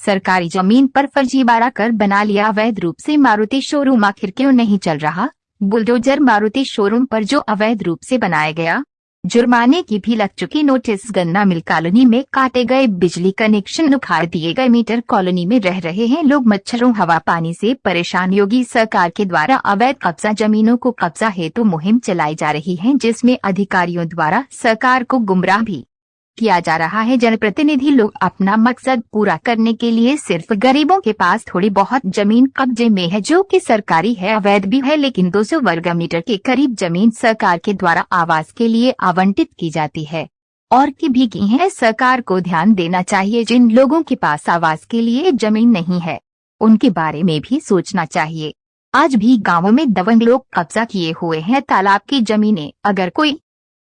सरकारी जमीन पर फर्जीवाड़ा कर बना लिया अवैध रूप से मारुति शोरूम, आखिर क्यों नहीं चल रहा? बुलडोजर मारुति शोरूम पर जो अवैध रूप से बनाया गया, जुर्माने की भी लग चुकी नोटिस। गन्ना मिल कॉलोनी में काटे गए बिजली कनेक्शन, उखाड़ दिए गए मीटर। कॉलोनी में रह रहे हैं लोग मच्छरों हवा पानी से परेशान। योगी सरकार के द्वारा अवैध कब्जा जमीनों को कब्जा हेतु मुहिम चलाई जा रही है, जिसमें अधिकारियों द्वारा सरकार को गुमराह भी किया जा रहा है। जनप्रतिनिधि लोग अपना मकसद पूरा करने के लिए सिर्फ गरीबों के पास थोड़ी बहुत जमीन कब्जे में है, जो कि सरकारी है, अवैध भी है, लेकिन 200 वर्ग मीटर के करीब जमीन सरकार के द्वारा आवास के लिए आवंटित की जाती है और की भी की है। सरकार को ध्यान देना चाहिए। जिन लोगों के पास आवास के लिए जमीन नहीं है, उनके बारे में भी सोचना चाहिए। आज भी गाँवों में दबंग लोग कब्जा किए हुए हैं तालाब की जमीनें। अगर कोई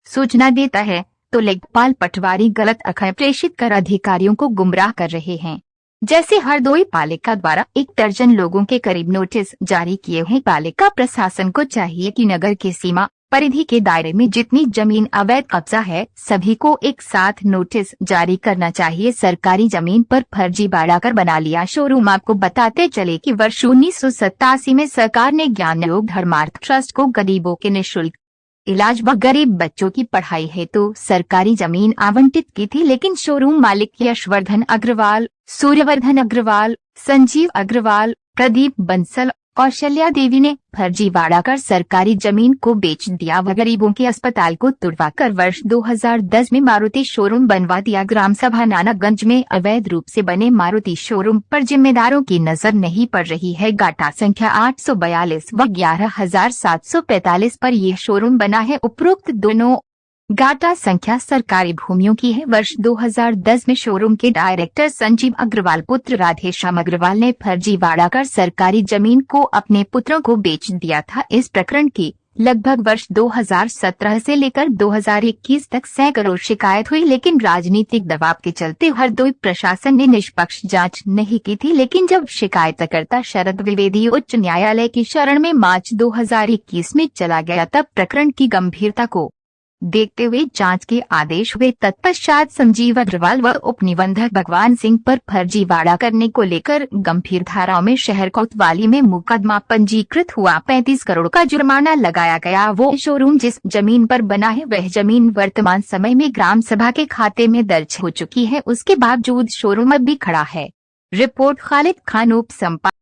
सूचना देता है तो लेखपाल पटवारी गलत अखबार प्रेषित कर अधिकारियों को गुमराह कर रहे हैं। जैसे हरदोई पालिका द्वारा 1 दर्जन लोगों के करीब नोटिस जारी किए हैं। पालिका प्रशासन को चाहिए कि नगर के सीमा परिधि के दायरे में जितनी जमीन अवैध कब्जा है, सभी को एक साथ नोटिस जारी करना चाहिए। सरकारी जमीन पर फर्जीवाड़ा कर बना लिया शोरूम। आपको बताते चले कि वर्ष 1987 में सरकार ने ज्ञान योग धर्मार्थ ट्रस्ट को गरीबों के निःशुल्क इलाज व गरीब बच्चों की पढ़ाई हेतु सरकारी जमीन आवंटित की थी, लेकिन शोरूम मालिक यशवर्धन अग्रवाल, सूर्यवर्धन अग्रवाल, संजीव अग्रवाल, प्रदीप बंसल, कौशल्या देवी ने फर्जीवाड़ा कर सरकारी जमीन को बेच दिया व गरीबों के अस्पताल को तुड़वाकर वर्ष 2010 में मारुति शोरूम बनवा दिया। ग्राम सभा नानागंज में अवैध रूप से बने मारुति शोरूम पर जिम्मेदारों की नजर नहीं पड़ रही है। गाटा संख्या 842 व 11,745 पर यह शोरूम बना है। उपरोक्त दोनों गाटा संख्या सरकारी भूमियों की है। वर्ष 2010 में शोरूम के डायरेक्टर संजीव अग्रवाल पुत्र राधेश्याम अग्रवाल ने फर्जीवाड़ा कर सरकारी जमीन को अपने पुत्रों को बेच दिया था। इस प्रकरण की लगभग वर्ष 2017 से लेकर 2021 तक सैकड़ों शिकायत हुई, लेकिन राजनीतिक दबाव के चलते हरदोई प्रशासन ने निष्पक्ष जांच नहीं की थी। लेकिन जब शिकायतकर्ता शरद द्विवेदी उच्च न्यायालय की शरण में मार्च 2021 में चला गया, तब प्रकरण की गंभीरता को देखते हुए जांच के आदेश हुए। तत्पश्चात संजीव अग्रवाल व उपनिबंधक भगवान सिंह पर फर्जीवाड़ा करने को लेकर गंभीर धाराओं में शहर कोतवाली में मुकदमा पंजीकृत हुआ। 35 करोड़ का जुर्माना लगाया गया। वो शोरूम जिस जमीन पर बना है, वह जमीन वर्तमान समय में ग्राम सभा के खाते में दर्ज हो चुकी है। उसके बावजूद शोरूम अब भी खड़ा है। रिपोर्ट खालिद खान, उप संपादक।